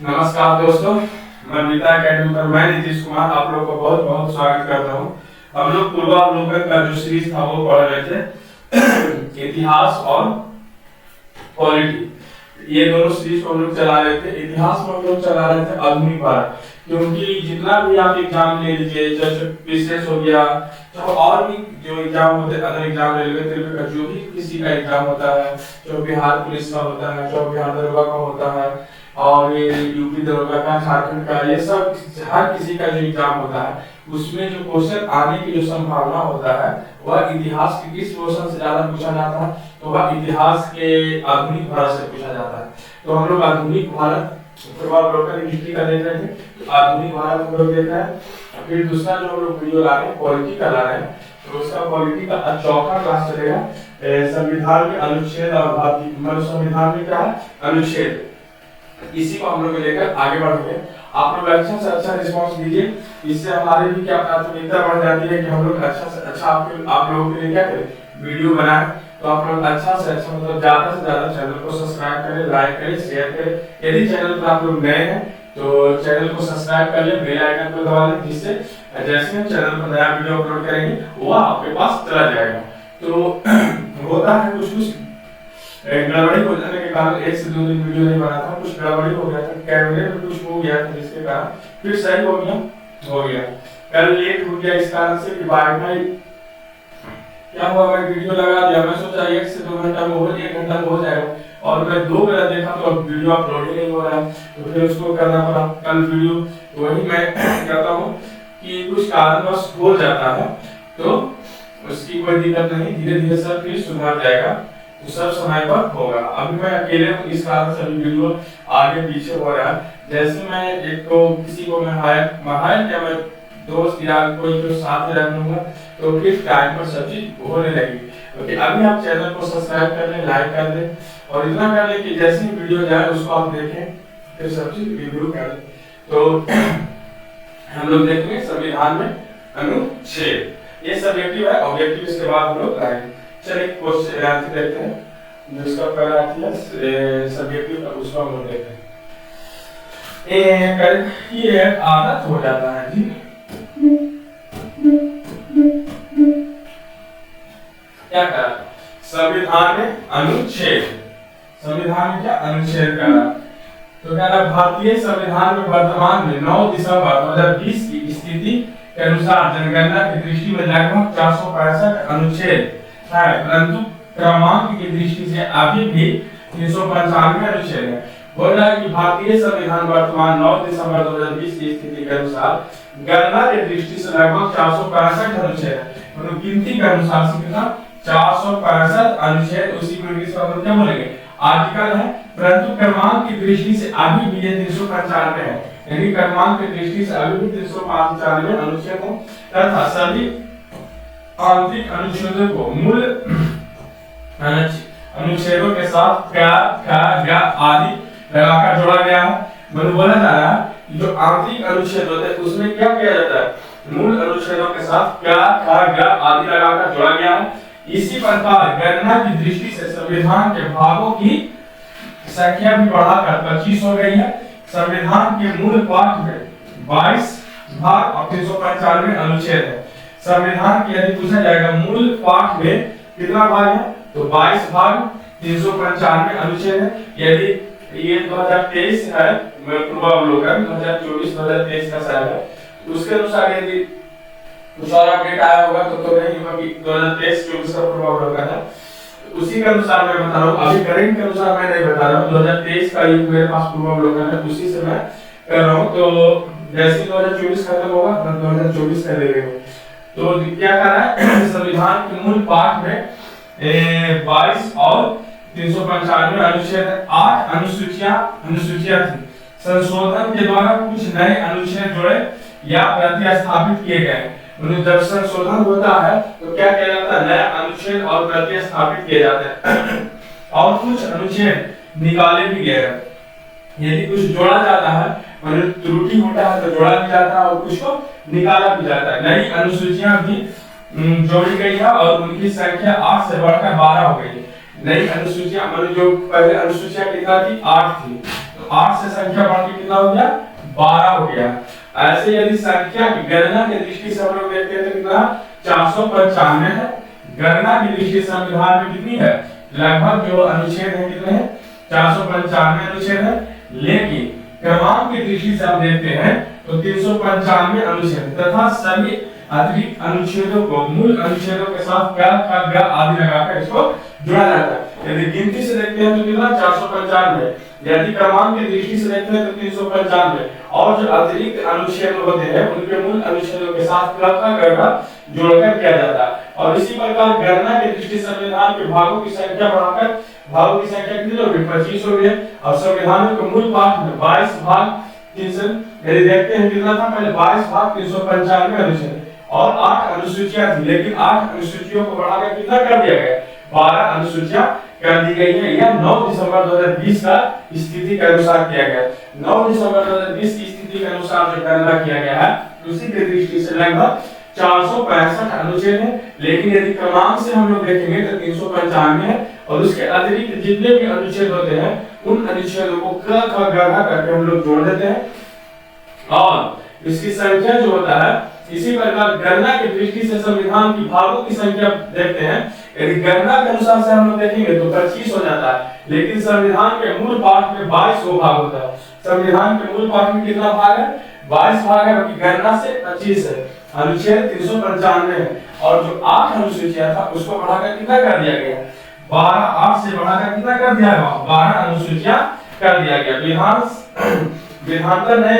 नमस्कार दोस्तों, मैं नीता अकेडमी पर मैं नीतीश कुमार आप लोगों का बहुत बहुत स्वागत करता हूँ। हम लोग पूर्वावलोकन का जो सीरीज था वो पढ़ रहे थे इतिहास और पॉलिटी। ये दोनों सीरीज को हम लोग चला रहे थे। इतिहास में हम लोग चला रहे थे आधुनिक भारत, क्योंकि जितना भी आप एग्जाम ले लीजिए, जैसे पीसीएस हो गया, तो और भी जो एग्जाम होते हैं, अदर एग्जाम रेलवे का जो भी किसी का एग्जाम होता है, जो बिहार पुलिस का होता है, जो बिहार दरोगा का होता है, और ये यूपी दरोगा का, झारखंड का, ये सब हर किसी का जो एग्जाम होता है उसमें जो क्वेश्चन आने की जो संभावना होता है वह इतिहास के किस क्वेश्चन से ज्यादा पूछा जाता है, तो वह इतिहास के आधुनिक भारत से पूछा जाता है। तो हम लोग आधुनिक भारत पूर्वावलोकन हिस्ट्री का देख रहे थे, तो आधुनिक भारत हम लोग देख रहे हैं। फिर दूसरा जो हम लोग वीडियो ला रहे हैं पॉलिटी का ला रहे हैं, तो उसका पॉलिटी का चौथा क्लास चलेगा संविधान के अनुच्छेद और भारतीय संविधान में क्या है अनुच्छेद, इसी को हम लोग लेकर आगे बढ़ेंगे। आप लोग अच्छा से अच्छा रिस्पांस दीजिए, इससे हमारी भी क्या प्राथमिकता बढ़ जाती है कि हम लोग अच्छा से अच्छा आप लोगों के लिए क्या करें वीडियो बनाएं। तो आप लोग अच्छा से अच्छा मतलब ज्यादा से ज्यादा चैनल को सब्सक्राइब करें, लाइक करें, शेयर करें। यदि चैनल पर आप लोग नए हैं तो चैनल को सब्सक्राइब कर लें, बेल आइकन को दबा लें, जिससे जैसे हम चैनल पर नया वीडियो अपलोड करेंगे वो आपके पास चला जाएगा। तो होता है कुछ कुछ गड़बड़ी हो जाने के कारण एक से दो दिन वीडियो नहीं बना था, कुछ गड़बड़ी हो गया था, कैमरे में कुछ हो गया था, जिसके कारण फिर सही हो गया। कल लेट हो गया इस कारण से कि वाईफाई क्या हुआ, मैं वीडियो लगा दिया, मैं सोचा 1 से 2 घंटा में 1 घंटा में हो जाएगा, और मैं 2 घंटा देखा तो अब वीडियो अपलोड ही नहीं हो रहा है, तो फिर उसको करना पड़ा कल वीडियो। तो वही मैं कहता हूँ कि कुछ कारणवश हो जाता है, तो उसकी कोई दिक्कत नहीं, धीरे धीरे सब फिर सुधर जाएगा, तो सब समय पर होगा। अभी मैं अकेले हूँ, इस कारण से वीडियो आगे पीछे हो रहा है। जैसे मैं एक को किसी को मैं हायर क्या मैं दोस्त या कोई जो साथ में रख लूंगा, तो फिर टाइम पर सब चीज होने लगेगी। ओके, अभी आप चैनल को सब्सक्राइब कर लें, लाइक कर दें, और इतना कर लें कि जैसे ही वीडियो जाए उसको आप देखें, फिर सब चीज रिव्यू कर लें। तो हम लोग देखेंगे संविधान में अनुच्छेद, ये सब्जेक्टिव है, ऑब्जेक्टिव इसके बाद हम लोग लाएंगे। चलिए क्वेश्चन आंसर देखते हैं, जिसका पहला है सब्जेक्टिव, उसको हम लोग देखते हैं। ये आदत हो जाता है जी, क्या करा संविधान में अनुच्छेद, संविधान में क्या अनुच्छेद करा, तो क्या रहा भारतीय संविधान में वर्तमान में 9 दिसंबर 2020 की स्थिति के अनुसार जनगणना की दृष्टि में लगभग 465 अनुच्छेद है, परंतु क्रमांक की दृष्टि से अभी भी 395 अनुच्छेद है। बोल रहा है कि भारतीय संविधान वर्तमान 9 दिसंबर 2020 की स्थिति के अनुसार गणना की दृष्टि से लगभग 465 अनुच्छेद है, मतलब गिनती के अनुसार से कितना 465 अनुच्छेद, उसी को इंग्लिश में क्या बोलेंगे आर्टिकल है, परंतु क्रमांक की दृष्टि से अभी भी ये 395 है, यानी क्रमांक की दृष्टि से अभी भी 395 अनुच्छेद है, तथा सभी आंतरिक अनुच्छेदों को मूल अनुच्छेदों के साथ क्या आदि लगाकर जोड़ा गया है। मतलब बोला जा रहा है कि जो आंतरिक अनुच्छेद होते हैं उसमें क्या किया जाता है, मूल अनुच्छेदों के साथ क्या आदि लगाकर जोड़ा गया है। इसी प्रकार गणना की दृष्टि से संविधान के भागों की संख्या भी बढ़ाकर 25 हो गई है। संविधान के मूल पाठ में 22 भाग और 395 अनुच्छेद है। संविधान की यदि पूछा जाएगा मूल पाठ में कितना भाग है, तो 22 भाग 395 अनुच्छेद है। यदि ये 2023 है, पूर्वावलोकन 2024-2023 का साल है, उसके अनुसार यदि कुछ और अपडेट आया होगा तो नहीं होगा कि 2023-24 का पूर्वावलोकन है, उसी के अनुसार मैं बता रहा हूँ। अभी करंट के अनुसार मैं नहीं बता रहा हूँ, 2023 का ये मेरे पास पूर्वावलोकन है, उसी से मैं कर रहा हूँ। तो जैसे 2024 खत्म होगा तो 2024 का ले लेंगे। तो क्या कर रहा है संविधान के मूल पाठ में 22 और 395 अनुच्छेद, 8 अनुसूचियां थी। संशोधन के द्वारा कुछ नए अनुच्छेद जोड़े या प्रतिस्थापित किए गए। मतलब जब संशोधन होता है तो क्या किया जाता है, नया अनुच्छेद और प्रतिस्थापित किए जाते हैं, और कुछ अनुच्छेद निकाले भी गए हैं। यदि कुछ जोड़ा जाता है, मतलब त्रुटि होता है तो जोड़ा भी जाता है और कुछ को निकाला भी जाता है। नई अनुसूचियां भी जोड़ी गई है और उनकी संख्या 8 से बढ़कर 12 हो गई है। नई अनुसूचियां मतलब जो पहले अनुसूचियां कितना थी 8 थी, तो 8 से संख्या बढ़ के कितना हो गया 12 हो गया। ऐसे यदि संख्या की गणना की दृष्टि से हम लोग देखते हैं तो कितना 495 है। गणना की दृष्टि से संविधान में कितनी है लगभग जो अनुच्छेद है कितने हैं 495 अनुच्छेद है। लेकिन क्रमांक की दृष्टि से हम देखते हैं तो 395 अनुच्छेद तथा सभी अतिरिक्त अनुच्छेदों को मूल अनुच्छेदों के साथ क्या ग आदि लगाकर इसको जोड़ा जाता है। यदि गिनती से देखते हैं तो कितना 495, यदि क्रमांक की दृष्टि से देखते हैं तो 395 और जो अतिरिक्त अनुच्छेद होते हैं उनके मूल अनुच्छेदों के साथ क्या जोड़कर किया जाता है। और इसी प्रकार गणना की दृष्टि से संविधान के भागों की संख्या बढ़ाकर भागों की संख्या कितनी हो गई 25 हो गई। और संविधान के मूल पाठ में 22 भाग 300 यदि देखते हैं कितना था पहले 22 भाग 395 अनुच्छेद और 8 अनुसूचियां थी। लेकिन 8 अनुसूचियों को बढ़ाकर कितना कर दिया गया 12 अनुसूचियां कर दी गई है। यह 9 दिसंबर 2020 का स्थिति के अनुसार किया गया। 9 दिसंबर 2020 की स्थिति के अनुसार जो गणना किया गया है उसी की दृष्टि से लगभग 465 अनुच्छेद है। लेकिन यदि क्रमांक से हम लोग देखेंगे तो 395 है और उसके अतिरिक्त जितने भी अनुच्छेद होते हैं उन अनुच्छेदों को क ख ग घ करके हम लोग जोड़ देते हैं और इसकी संख्या जो होता है इसी प्रकार गणना की दृष्टि से संविधान की भागों की संख्या देखते हैं। यदि गणना के अनुसार से हम लोग देखेंगे तो 25 हो जाता है। लेकिन संविधान के मूल पाठ में 22 भाग होता है। संविधान के मूल पाठ में कितना भाग है 22 भाग है, बाकी गणना से 25 है। अनुच्छेद 395 है और जो 8 अनुसूचियां था उसको बढ़ाकर कितना कर दिया गया 12 8 से बढ़ाकर कितना कर दिया गया 12 अनुसूचियां कर दिया गया। विधानतर नए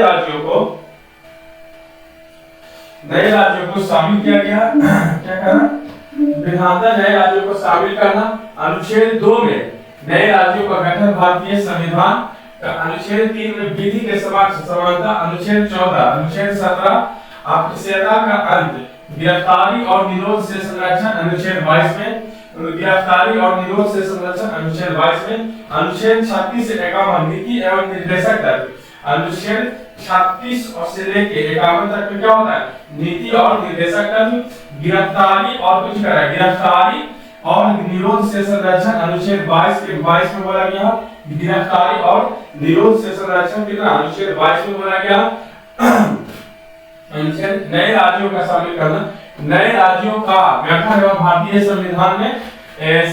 राज्यों को शामिल किया गया। क्या करना विधानतर नए राज्यों को शामिल करना। अनुच्छेद 2 में नए राज्यों का गठन भारतीय संविधान का। अनुच्छेद 3 में विधि के समानता। अनुच्छेद 14 अनुच्छेद 17 अप्रत्यक्षता का अंत। गिरफ्तारी और निरोध से संरक्षण अनुच्छेद 22 में। गिरफ्तारी और निरोध से संरक्षण अनुच्छेद 22 में। अनुच्छेद 36 से 51 नीति एवं निर्देशक तत्व। अनुच्छेद 36 से लेके 51 तक में क्या होता है नीति और निर्देशक तत्व। गिरफ्तारी और कुछ करा गिरफ्तारी और निरोध से संरक्षण अनुच्छेद 22 में बोला गया। गिरफ्तारी और निरोध से संरक्षण कितना अनुच्छेद 22 में बोला गया। अनुच्छेद नए राज्यों का शामिल करना। नए राज्यों का गठन एवं भारतीय संविधान में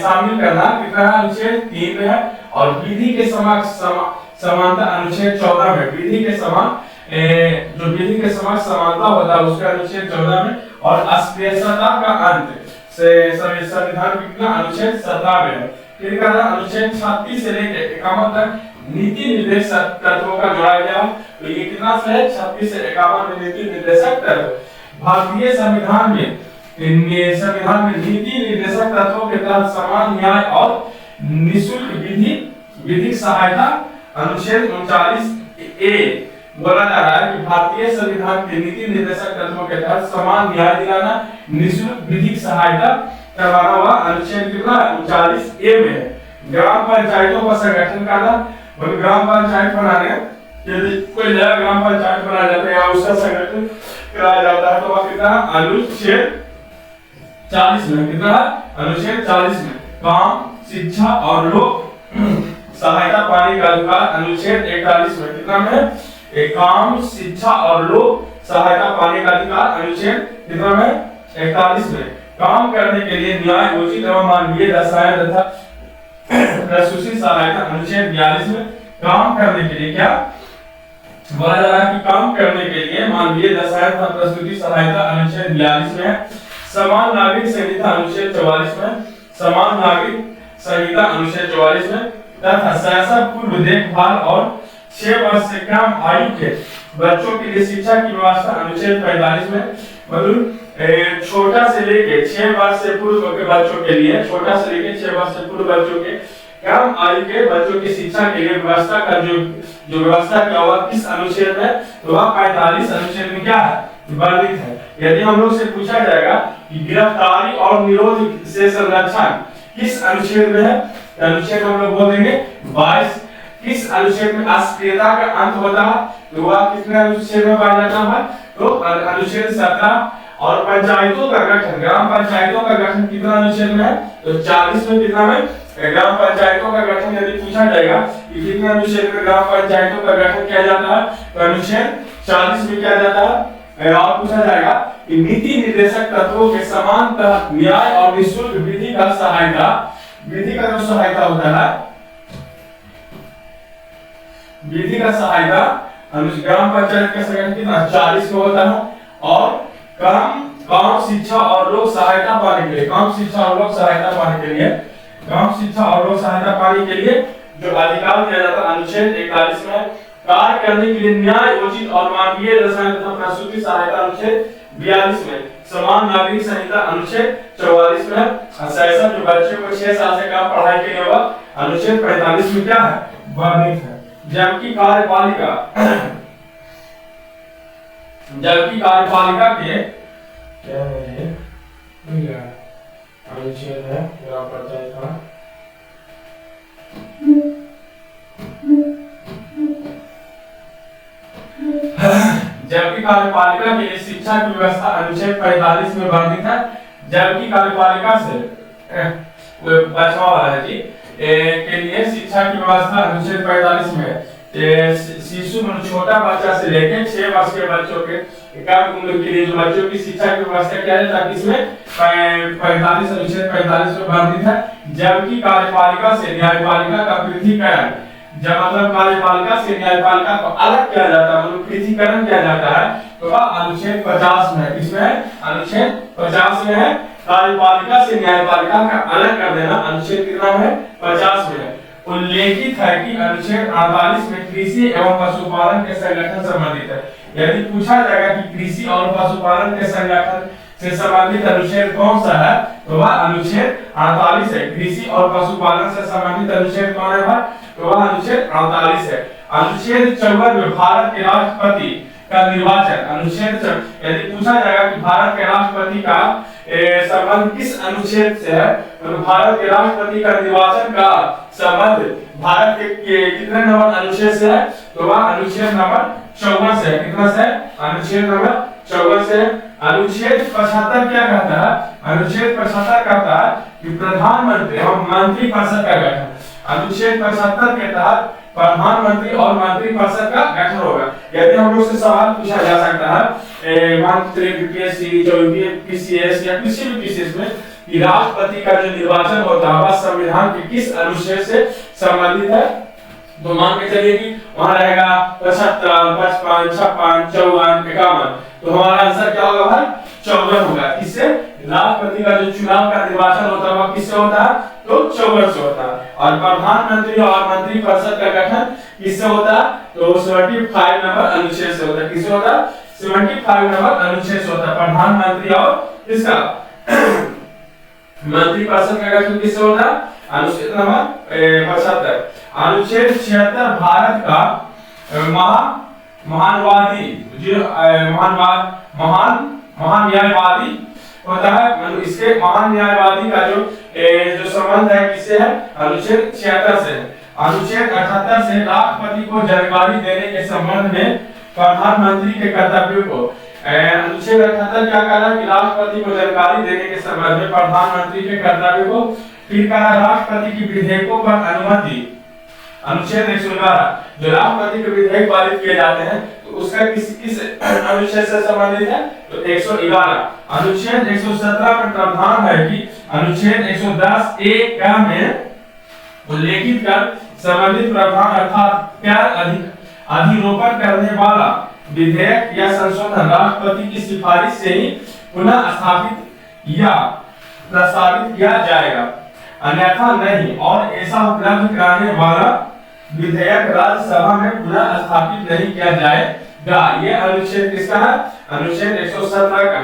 शामिल करना कितना अनुच्छेद 3 में है। और विधि के समानता अनुच्छेद 14 में। विधि के समान जो विधि के समान समानता होता है उसके अनुच्छेद 14 में। और अस्पृश्यता का अंत से संविधान में कितना अनुच्छेद 17 में है। फिर कहना अनुच्छेद 36 से लेकर 51 तक नीति निर्देशक तत्वों का जोड़ा गया। तो ये कितना से है 36 से 51 में नीति निर्देशक तत्व। भारतीय संविधान में नीति निर्देशक तत्वों के तहत समान न्याय और निःशुल्क विधिक सहायता अनुच्छेद 39A बोला जा रहा है कि भारतीय संविधान के नीति निर्देशक तत्वों के तहत समान न्याय दिलाना निःशुल्क विधिक सहायता करवाना हुआ अनुच्छेद कितना 39A में है। ग्राम पंचायतों का संगठन करना। ग्राम पंचायत बनाने यदि कोई नया ग्राम पंचायत बनाया जाता है या उसका संगठन कराया जाता है तो वह कितना अनुच्छेद 40 में कितना अनुच्छेद 40 में। काम शिक्षा और लोक सहायता पाने का अधिकार अनुच्छेद 41 में कितना में काम शिक्षा और लोक सहायता पाने का अधिकार अनुच्छेद कितना में 41 में। काम करने के लिए न्याय उचित एवं मानवीय दशाएं तथा प्रसूति सहायता अनुच्छेद 42 में। काम करने के लिए क्या बोला जा रहा है कि काम करने के लिए मानवीय दशाएं तथा प्रसूति सहायता अनुच्छेद 42 में। समान नागरिक संहिता अनुच्छेद 44 में। समान नागरिक संहिता अनुच्छेद 44 में तथा शैशव पूर्व देखभाल और 6 वर्ष से कम आयु के बच्चों के लिए शिक्षा की व्यवस्था अनुच्छेद 45 में। मतलब छोटा से लेके 6 वर्ष से पूर्व के बच्चों के लिए छोटा से लेके 6 वर्ष से पूर्व बच्चों के कम आयु के बच्चों की शिक्षा के लिए व्यवस्था का जो व्यवस्था किया हुआ किस अनुच्छेद में तो वह 45 अनुच्छेद में क्या है वर्णित है। यदि हम लोग से पूछा जाएगा कि गिरफ्तारी और निरोध से संरक्षण किस अनुच्छेद में है तो अनुच्छेद हम लोग बोल देंगे 22। किस अनुच्छेद में अस्पृश्यता का अंत होता है तो वह कितने अनुच्छेद में पाया जाता है तो अनुच्छेद 17। और पंचायतों का गठन ग्राम पंचायतों का गठन कितना अनुच्छेद में है तो 40 में। कितना में ग्राम पंचायतों का गठन यदि पूछा जाएगा कि कितने अनुच्छेद में ग्राम पंचायतों का गठन किया जाता है, तो अनुच्छेद 40 में किया जाता है। और पूछा जाएगा कि नीति निर्देशक तत्वों के समानतः न्याय और निःशुल्क विधि का सहायता, विधि का जो सहायता होता है, विधि का सहायता ग्राम पंचायत का संगठन कितना 40 में होता है। और कम शिक्षा और लोक सहायता पाने के लिए, कम शिक्षा और लोक सहायता पाने के लिए, कम शिक्षा और लोक सहायता पाने के लिए जो अधिकार दिया जाता है अनुच्छेद 41 में, कार्य करने के लिए न्याय उचित और मानवीय रसायन तथा प्रसूति सहायता अनुच्छेद 42 में, समान नागरिक संहिता अनुच्छेद 44 में, शैशव जो बच्चे को 6 साल से कम पढ़ाई के लिए वह अनुच्छेद 45 में क्या है, वर्णित है। जबकि कार्यपालिका, जबकि कार्यपालिका के क्या है अनुच्छेद है ग्राम पंचायत का, जबकि कार्यपालिका के लिए शिक्षा की व्यवस्था अनुच्छेद 45 में वर्णित है। जबकि कार्यपालिका से बचवा वाला है जी के लिए शिक्षा की व्यवस्था अनुच्छेद 45 में शिशु मतलब छोटा बच्चा से लेकर 6 वर्ष के बच्चों के कम उम्र के लिए जो बच्चों की शिक्षा की व्यवस्था किया जाए ताकि इसमें 45 अनुच्छेद 45 में वर्णित है। जबकि कार्यपालिका से न्यायपालिका का पृथकीकरण, जब मतलब कार्यपालिका से न्यायपालिका को अलग किया जाता है, मतलब पृथकीकरण किया जाता है, तो वह अनुच्छेद 50 में है। इसमें अनुच्छेद 50 में है। कार्यपालिका से न्यायपालिका का अलग कर देना अनुच्छेद कितना है, 50 में है। उल्लेखित है कि अनुच्छेद 48 में कृषि एवं पशुपालन के संगठन संबंधित है। यदि पूछा जाएगा कि कृषि और पशुपालन के संगठन से संबंधित अनुच्छेद कौन सा है, तो वह अनुच्छेद 48 है। कृषि और पशुपालन से संबंधित अनुच्छेद कौन है भाई, तो वह अनुच्छेद 48 है। अनुच्छेद 54 में भारत के राष्ट्रपति का निर्वाचन, अनुच्छेद यदि पूछा जाएगा कि भारत के राष्ट्रपति का संबंध किस अनुच्छेद से है, तो भारत के राष्ट्रपति का निर्वाचन का संबंध भारत के कितने नंबर अनुच्छेद से है, तो वह अनुच्छेद नंबर 54 से है। कितना से? अनुच्छेद नंबर 54 से। अनुच्छेद 75 क्या कहता है, अनुच्छेद 75 कहता है कि प्रधानमंत्री और मंत्रिपरिषद का गठन। अनुच्छेद 75 के तहत प्रधानमंत्री और मंत्रिपरिषद का गठन होगा। यदि हम लोग से सवाल पूछा जा सकता है मंत्री बीपीएससी जो पीसीएस या किसी भी पीसीएस में कि राष्ट्रपति का जो निर्वाचन होता है वह संविधान के किस अनुच्छेद से संबंधित है, तो मान के चलिए कि वहां रहेगा 75, 55, 56, 54, 51, तो हमारा आंसर क्या होगा भाई 54 होगा। किससे? राष्ट्रपति का जो चुनाव का निर्वाचन होता है वह किससे होता है, तो 54 से होता है। और प्रधानमंत्री और मंत्रिपरिषद का गठन किससे होता है, तो 75 नंबर अनुच्छेद से होता है। किससे होता है? 75 नंबर अनुच्छेद से होता है। प्रधानमंत्री और इसका मंत्रिपरिषद का गठन किससे होता है, अनुच्छेद नंबर 75। अनुच्छेद 76 भारत का महानवादी जो महान न्यायवादी होता है, मतलब इसके महान न्यायवादी का जो संबंध है किससे है, अनुच्छेद 76 से है। अनुच्छेद 78 से राष्ट्रपति को जानकारी देने के संबंध में प्रधानमंत्री के कर्तव्यों को, अनुच्छेद 78 क्या कह रहा है कि राष्ट्रपति को जानकारी देने के संबंध में प्रधानमंत्री के कर्तव्यों को, फिर कहा राष्ट्रपति की विधेयकों पर अनुमति। अनुच्छेद 111 जो राष्ट्रपति के विधेयक पारित किए जाते हैं तो उसका किस अनुच्छेद से संबंधित है, तो 111। अनुच्छेद 117 में प्रावधान है कि अनुच्छेद 110 ए का में उल्लेखित कर संबंधित प्रावधान अर्थात प्यार अधिरोपण करने वाला विधेयक या संशोधन राष्ट्रपति की सिफारिश से ही पुनः स्थापित या प्रस्तावित किया जाएगा, अन्यथा नहीं। और ऐसा उपलब्ध कराने वाला विधेयक राज्यसभा में पुनः स्थापित नहीं किया जाएगा। ये अनुच्छेद किसका है, अनुच्छेद 117 का।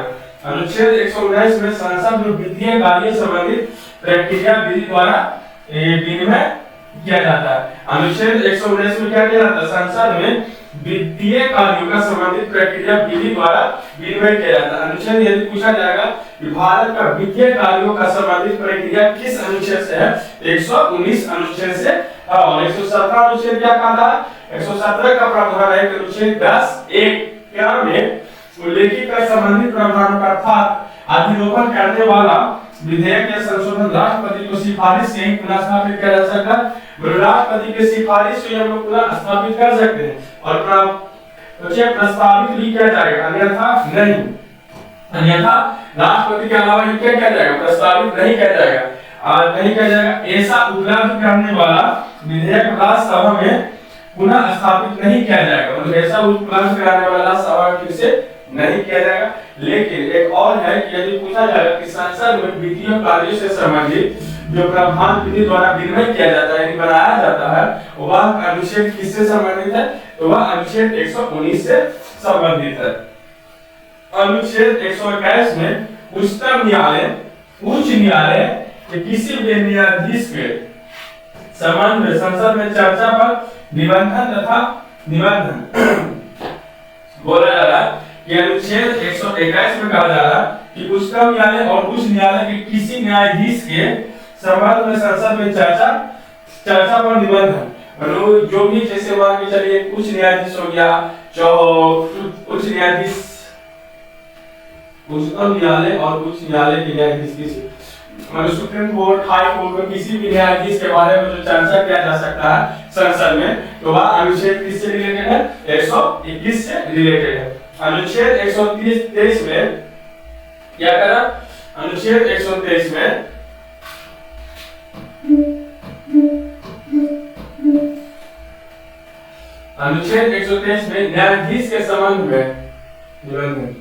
अनुच्छेद 119 में संसद में वित्तीय कार्य संबंधित प्रक्रिया विधि द्वारा विनिमय किया जाता है। अनुच्छेद 119 में क्या किया जाता है, संसद में वित्तीय कार्यों का संबंधित प्रक्रिया विधि द्वारा विनिमय किया जाता है। अनुच्छेद यदि पूछा जाएगा कि भारत का वित्तीय कार्यों का संबंधित प्रक्रिया किस अनुच्छेद से है, 119 अनुच्छेद से। और 117 अनुच्छेद क्या कहता है, 117 का प्रावधान है कि अनुच्छेद 10(1) क्या में उल्लेखित कर संबंधित प्रावधानों का अर्थात अधिरोपण करने वाला विधेयक या संशोधन राष्ट्रपति को सिफारिश से ही पुनः स्थापित किया जा सकता है। राष्ट्रपति की सिफारिश से हम लोग पुनः स्थापित कर सकते हैं और प्रस्तावित भी किया जाएगा, अन्यथा नहीं। अन्यथा राष्ट्रपति के अलावा ये क्या किया जाएगा, प्रस्तावित नहीं किया जाएगा। नहीं किया जाएगा ऐसा उपलब्ध करने वाला विधेयक राज्यसभा में पुनः स्थापित नहीं किया जाएगा, मतलब ऐसा उपलब्ध कराने वाला सभा फिर से नहीं किया जाएगा। लेकिन एक और है कि यदि पूछा जाएगा कि संसद में वित्तीय कार्यों से संबंधित जो प्रावधान विधि द्वारा विनिमय किया जाता है, यानी बनाया जाता है, वह अनुच्छेद किससे संबंधित है, तो वह अनुच्छेद 119 से संबंधित है। अनुच्छेद 121 में उच्चतम न्यायालय उच्च न्यायालय के किसी भी न्यायाधीश के संबंध में संसद में चर्चा पर निबंधन तथा निबंधन बोला जा रहा है कि अनुच्छेद 121 में कहा जा रहा है कि उच्चतम न्यायालय और उच्च न्यायालय के किसी न्यायाधीश के संबंध में संसद में चर्चा पर निबंधन, जो भी जैसे मान के चलिए उच्च न्यायाधीश हो गया, जो उच्च न्यायाधीश उच्चतम न्यायालय और उच्च न्यायालय के न्यायाधीश किसी मतलब सुप्रीम कोर्ट, हाई कोर्ट में किसी भी न्यायाधीश के बारे में जो चर्चा किया जा सकता है संसद में, तो वह अनुच्छेद किससे रिलेटेड है, 121 से रिलेटेड है। अनुच्छेद 123 में क्या करा, अनुच्छेद 123 में अनुच्छेद 123 में न्यायाधीश के संबंध में निबंधन,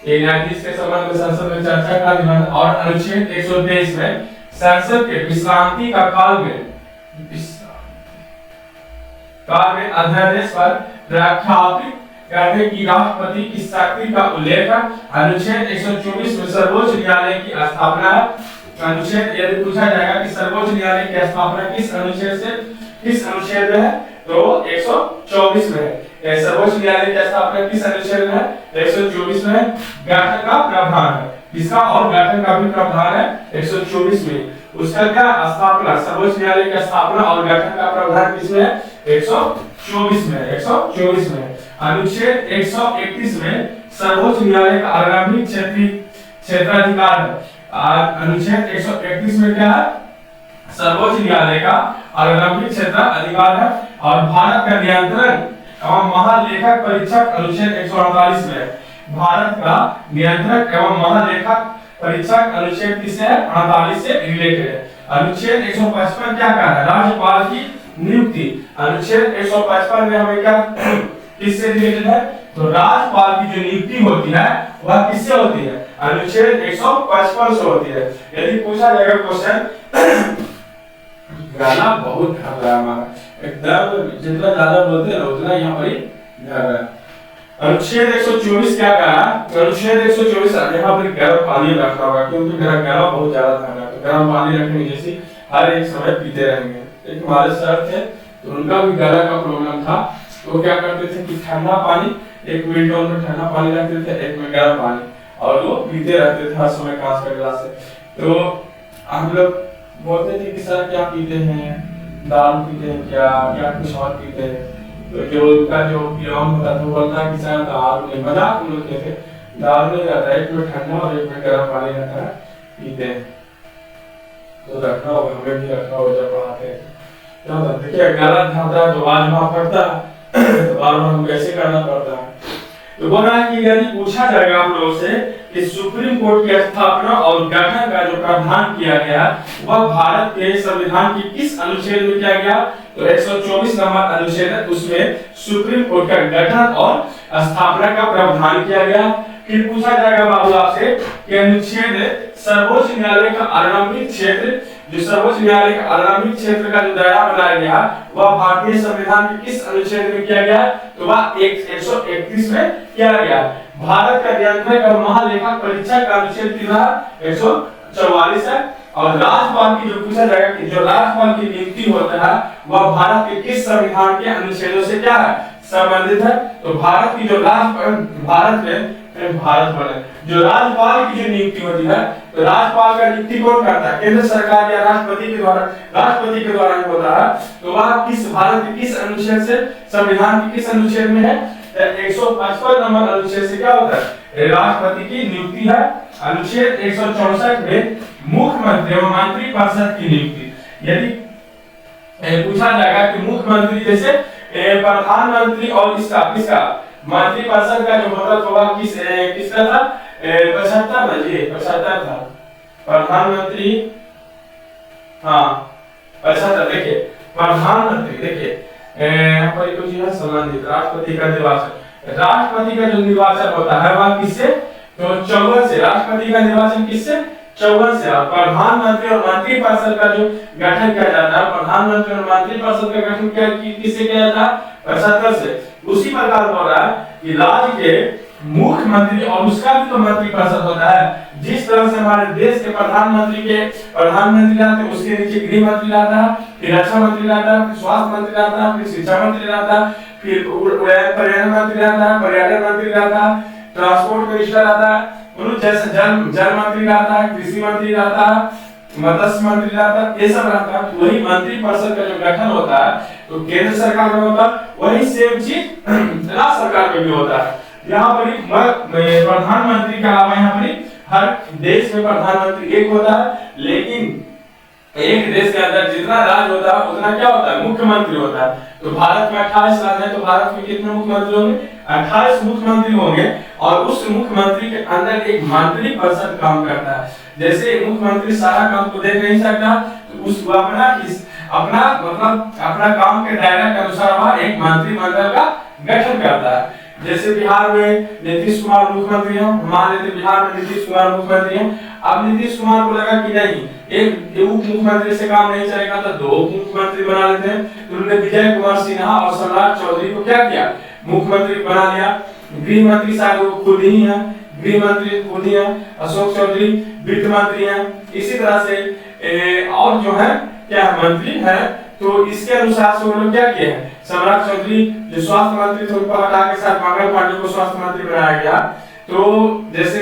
ये न्यायाधीश के संबंध में संसद में चर्चा का निबंधन। और अनुच्छेद 123 में संसद के विश्रांति का काल में अध्यादेश पर प्रख्यापित करने की राष्ट्रपति की शक्ति का उल्लेख है। अनुच्छेद 124 में सर्वोच्च न्यायालय की स्थापना है। अनुच्छेद यदि पूछा जाएगा कि सर्वोच्च न्यायालय की स्थापना किस अनुच्छेद में है, तो 124 में है। सर्वोच्च न्यायालय की स्थापना किस अनुच्छेद में है, 124 में है। गठन का प्रावधान है, इसका और गठन का भी प्रावधान है 124 में। उसका क्या स्थापना, सर्वोच्च न्यायालय की स्थापना और गठन का प्रावधान किसमें है, 124 में, 124 में। अनुच्छेद 131 में सर्वोच्च न्यायालय का आरंभिक क्षेत्राधिकार है। अनुच्छेद 131 में क्या है, सर्वोच्च न्यायालय का आरंभिक क्षेत्राधिकार है। और भारत का नियंत्रण एवं महालेखक परीक्षक अनुच्छेद 148 में, भारत का नियंत्रक एवं महालेखक परीक्षक अनुच्छेद किससे है, 48 से रिलेटेड है। अनुच्छेद 155 क्या कह रहा है, राज्यपाल की नियुक्ति। अनुच्छेद 155 में हमें क्या किससे रिलेटेड है, तो राज्यपाल की जो नियुक्ति होती है वह किससे होती है, अनुच्छेद 155 से होती है। यदि पूछा जाएगा क्वेश्चन, गाना बहुत खर रहा है हमारा, एकदम जितना ज्यादा बोलते हैं उतना यहाँ पर ही जा रहा है। अनुच्छेद 124 क्या कहा, अनुच्छेद 124 यहाँ पर गर्म पानी रखना होगा, क्योंकि मेरा गला बहुत ज्यादा था, तो गर्म पानी रखने की जैसी हर एक समय पीते रहेंगे। एक हमारे सर थे तो उनका भी गला का प्रॉब्लम था, तो क्या करते थे कि ठंडा पानी, एक विंडो में ठंडा पानी रखते थे, एक में गर्म पानी, और वो पीते रहते थे हर समय कांच का गिलास से। तो हम लोग बोलते थे कि सर क्या पीते हैं, दारू पीते हैं क्या, क्या कुछ और पीते हैं, तो जो उनका जो पियोन होता था वो बोलता है कि सर दारू नहीं, मजाक हम लोग कहते दारू नहीं रहता है, एक में ठंडा और एक में गर्म पानी रहता है, पीते हैं। तो रखना होगा, हमें भी रखना होगा जब पढ़ाते हैं। क्या देखिए गला झाता है तो आवाज वहां पड़ता है, तो बार बार हम कैसे करना पड़ता है। तो बोल रहा है कि यदि पूछा जाएगा आप लोगों से कि सुप्रीम कोर्ट की स्थापना और गठन का जो प्रावधान किया गया वह भारत के संविधान के किस अनुच्छेद में किया गया, तो 124 नंबर अनुच्छेद है, उसमें सुप्रीम कोर्ट का गठन और स्थापना का प्रावधान किया गया। फिर पूछा जाएगा बाबू आपसे कि अनुच्छेद सर्वोच्च न्यायालय का आरंभिक क्षेत्र, जो सर्वोच्च न्यायालय का आरंभिक क्षेत्र का जो दायरा बनाया गया वह भारतीय संविधान के किस अनुच्छेद में किया गया, तो वह 131 में किया गया। भारत का नियंत्रक और महालेखा परीक्षा का अनुच्छेद कितना है, 144 है। और राज्यपाल की जो पूछा जाएगा कि जो राज्यपाल की नियुक्ति होता है वह भारत के किस संविधान के अनुच्छेदों से क्या है, संबंधित है। तो भारत की जो जो राज्यपाल की जो नियुक्ति होती है, तो राज्यपाल का नियुक्ति कौन करता है, केंद्र सरकार या राष्ट्रपति के द्वारा होता है। तो वह किस भारत के किस अनुच्छेद से, संविधान के किस अनुच्छेद में है, 155 नंबर अनुच्छेद से क्या होता है, राष्ट्रपति की नियुक्ति है। अनुच्छेद 164 में मुख्यमंत्री एवं मंत्रिपरिषद की नियुक्ति। यदि पूछा जाएगा कि मुख्यमंत्री जैसे प्रधानमंत्री और इसका किसका मंत्रिपरिषद का जो मतलब होगा किसका था, 75 ना जी, 75 था प्रधानमंत्री। हाँ 75। देखिए प्रधानमंत्री, देखिए यहाँ पर कुछ है संबंधित राष्ट्रपति का निर्वाचन। राष्ट्रपति का जो निर्वाचन होता है वह किससे, तो 54 से। राष्ट्रपति का निर्वाचन किससे, 54 से। और प्रधानमंत्री और मंत्रिपरिषद का जो गठन किया जाता है, प्रधानमंत्री और मंत्रिपरिषद का गठन किससे किया जाता है, 75 से। उसी प्रकार हो रहा है कि राज्य के मुख्यमंत्री और उसका भी तो मंत्रिपरिषद होता है। जिस तरह से हमारे देश के प्रधानमंत्री रहते हैं, उसके नीचे गृह मंत्री रहता है, फिर रक्षा मंत्री रहता है, फिर स्वास्थ्य मंत्री रहता है, फिर शिक्षा मंत्री रहता है, फिर पर्यावरण मंत्री रहता है, पर्यटन मंत्री रहता है, ट्रांसपोर्ट मिनिस्टर रहता है, जैसे जल मंत्री रहता है, कृषि मंत्री रहता है, मत्स्य मंत्री रहता है, ये सब रहता है। तो वही मंत्रिपरिषद का जो गठन होता है तो केंद्र सरकार में होता है, वही सेम चीज राज्य सरकार में भी होता है। यहाँ पर प्रधानमंत्री के अलावा यहाँ पर हर देश में प्रधानमंत्री एक होता है, लेकिन एक देश के अंदर जितना राज्य होता है उतना क्या होता है, मुख्यमंत्री होता है। तो भारत में 28 राज्य है, तो भारत में कितने मुख्यमंत्री होंगे, 28 मुख्यमंत्री होंगे। और उस मुख्यमंत्री के अंदर एक मंत्रिपरिषद काम करता है। जैसे मुख्यमंत्री सारा काम को देख नहीं सकता, तो उसको अपना काम के दायरे के अनुसार वह एक मंत्रिमंडल का गठन करता है। जैसे बिहार में नीतीश कुमार मुख्यमंत्री हैं, मान लेते बिहार में नीतीश कुमार मुख्यमंत्री हैं। अब नीतीश कुमार को लगा कि नहीं, एक उप मुख्यमंत्री से काम नहीं चलेगा, तो 2 उप मुख्यमंत्री बना लेते हैं। तो उन्होंने विजय कुमार सिन्हा और सम्राट चौधरी को क्या किया, मुख्यमंत्री बना लिया। गृह मंत्री शायद वो खुद ही है, गृह मंत्री खुद ही है, अशोक चौधरी वित्त मंत्री हैं। इसी तरह से और जो है क्या मंत्री है, तो इसके अनुसार से उन्होंने क्या किया है, सम्राट चौधरी जो स्वास्थ्य मंत्री थे उनको हटा के साथ मंगल पांडे को स्वास्थ्य मंत्री बनाया गया। तो जैसे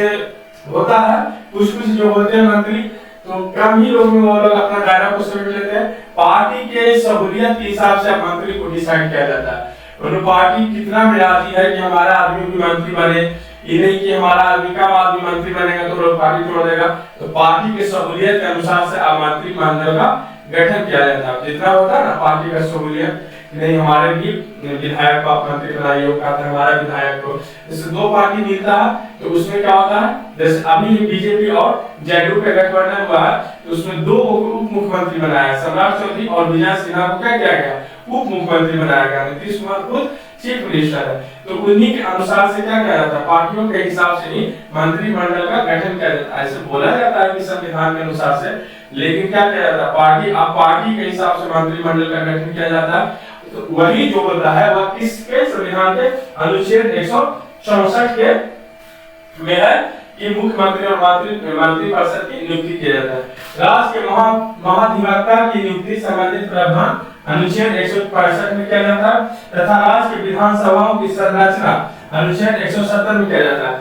होता है कुछ जो होते हैं मंत्री, तो कम ही लोग वो लोग अपना दायरा को समेट लेते हैं। पार्टी के सहूलियत के हिसाब से मंत्री को डिसाइड किया जाता है। उन्हें पार्टी कितना में राजी है कि हमारा आदमी भी मंत्री बने, ये नहीं कि हमारा आदमी कम आदमी मंत्री बनेगा तो लोग पार्टी छोड़ देगा। तो पार्टी के सहूलियत के अनुसार से मंत्रिमंडल का गठन किया जाता है। जितना होता है ना पार्टी का सहूलियत, नहीं हमारे भी विधायक को आप मंत्री बनाइए, वो कहता है हमारा विधायक को। जैसे 2 पार्टी मिलता है तो उसमें क्या होता है, जैसे अभी बीजेपी और जेडीयू का गठबंधन हुआ है, तो उसमें 2 उप मुख्यमंत्री बनाया, सम्राट चौधरी और विजय सिन्हा को क्या किया गया, उप मुख्यमंत्री बनाया गया। नीतीश कुमार खुद चीफ मिनिस्टर है। तो उन्हीं के अनुसार से क्या किया जाता है, पार्टियों के हिसाब से ही मंत्रिमंडल का गठन किया जाता है। ऐसे बोला जाता है कि संविधान के अनुसार से, लेकिन क्या किया जाता है, पार्टी के हिसाब से मंत्रिमंडल का गठन किया जाता है। तो वही जो होता है वह किसके संविधान के अनुच्छेद 164 के में है कि मुख्यमंत्री और मंत्रिपरिषद की नियुक्ति किया जाता है। राज्य के महाधिवक्ता की नियुक्ति संबंधित प्रावधान अनुच्छेद 165 में किया जाता है तथा राज्य के विधानसभाओं की संरचना अनुच्छेद 170 में किया जाता है।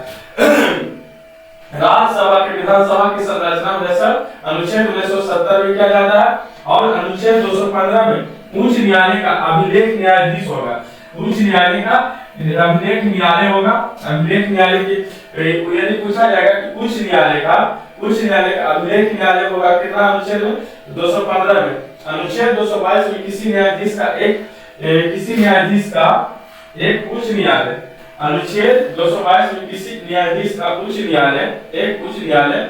राज्यसभा के विधानसभा की संरचना जैसा अनुच्छेद 1970 में किया जाता है। और अनुच्छेद 215 में उच्च न्यायालय का अभिलेख न्यायाधीश होगा। उच्च न्यायालय का अभिलेख न्यायालय होगा। अभिलेख न्यायालय की यदि पूछा जाएगा कि उच्च न्यायालय का अभिलेख न्यायालय होगा कितना, अनुच्छेद 215 में। अनुच्छेद 222 में किसी न्यायाधीश का एक उच्च न्यायालय, अनुच्छेद 222 में किसी न्यायाधीश का उच्च न्यायालय एक उच्च न्यायालय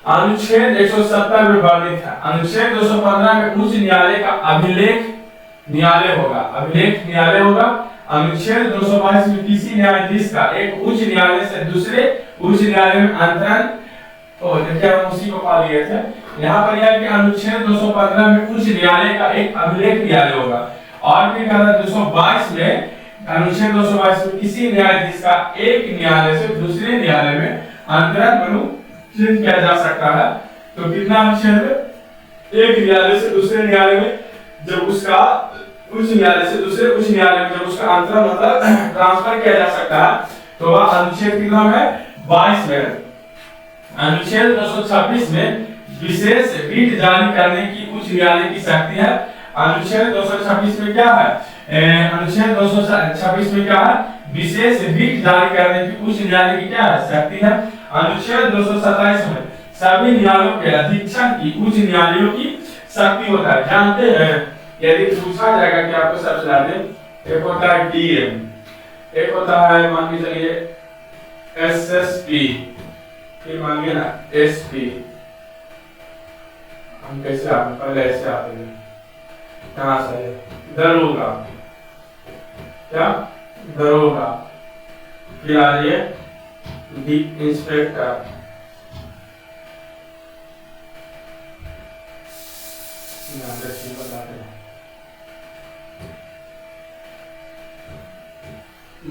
अनुच्छेद 170 में वर्णित है। अनुच्छेद 215 में उच्च न्यायालय का अभिलेख न्यायालय होगा, अभिलेख न्यायालय होगा। अनुच्छेद 222 में किसी न्यायाधीश का एक उच्च न्यायालय से दूसरे उच्च न्यायालय में अंतरण, तो देखिए हम उसी को पा लिए थे। यहाँ पर यह कि अनुच्छेद 215 में उच्च न्यायालय का एक अभिलेख न्यायालय होगा। और फिर 222 में अनुच्छेद 222 में किसी न्यायाधीश का एक न्यायालय से दूसरे न्यायालय में अंतरण अनुच्छेद किया जा सकता है। तो कितना अनुच्छेद है, एक न्यायालय से दूसरे न्यायालय में जब उसका उच्च न्यायालय से दूसरे उच्च न्यायालय में जब उसका अंतरण ट्रांसफर किया जा सकता है, तो वह अनुच्छेद कितना है, 22 में। अनुच्छेद 226 में विशेष रीट जारी करने की उच्च न्यायालय की शक्ति है। अनुच्छेद 226 में क्या है? अनुच्छेद 226 में क्या है? विशेष रीट जारी करने की उच्च न्यायालय की क्या है? शक्ति है। अनुच्छेद 227 में सभी न्यायालयों के अधीक्षण की उच्च न्यायालयों की शक्ति होता है। जानते हैं यदि पूछा जाएगा कि आपको सबसे ज्यादा, एक होता है डीएम, एक होता है मान के चलिए एसएसपी, फिर मानिए ना एसपी। हम कैसे आते हैं? पहले ऐसे आते हैं, कहाँ से? दरोगा, क्या? दरोगा। फिर आ रही है डीप इंस्पेक्टर,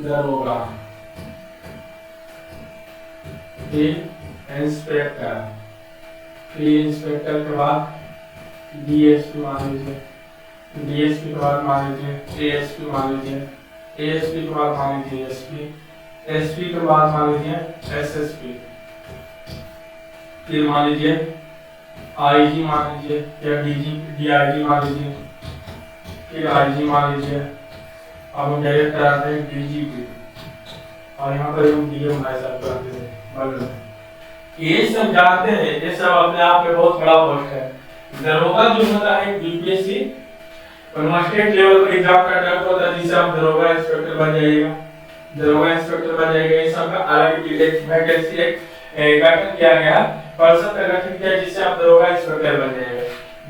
दरोगा, फिर इंस्पेक्टर, फिर इंस्पेक्टर के बाद डीएसपी मान लीजिए, डीएसपी के बाद मान लीजिए एएसपी मान लीजिए, एएसपी के बाद मान लीजिए एसपी, एसपी के बाद मान लीजिए एसएसपी, फिर मान लीजिए आईजी मान लीजिए या डीआईजी मान लीजिए, फिर आईजी मान लीजिए। अब हम डायरेक्ट आते हैं डीजीपी, और यहाँ पर हम डीएम भाई साहब करते हैं। ये सब जानते हैं, ये सब अपने आप में बहुत बड़ा पोस्ट है। दरोगा जो होता है यूपीएससी स्टेट लेवल पर एग्जाम का टर्म होता है, जिसे आप दरोगा इंस्पेक्टर बन जाइएगा, दरोगा इंस्पेक्टर बन जाएगा। ये सब का अलग एक वैकेंसी एक गठन किया गया, परिषद का गठन किया जिससे आप दरोगा इंस्पेक्टर बन जाएगा।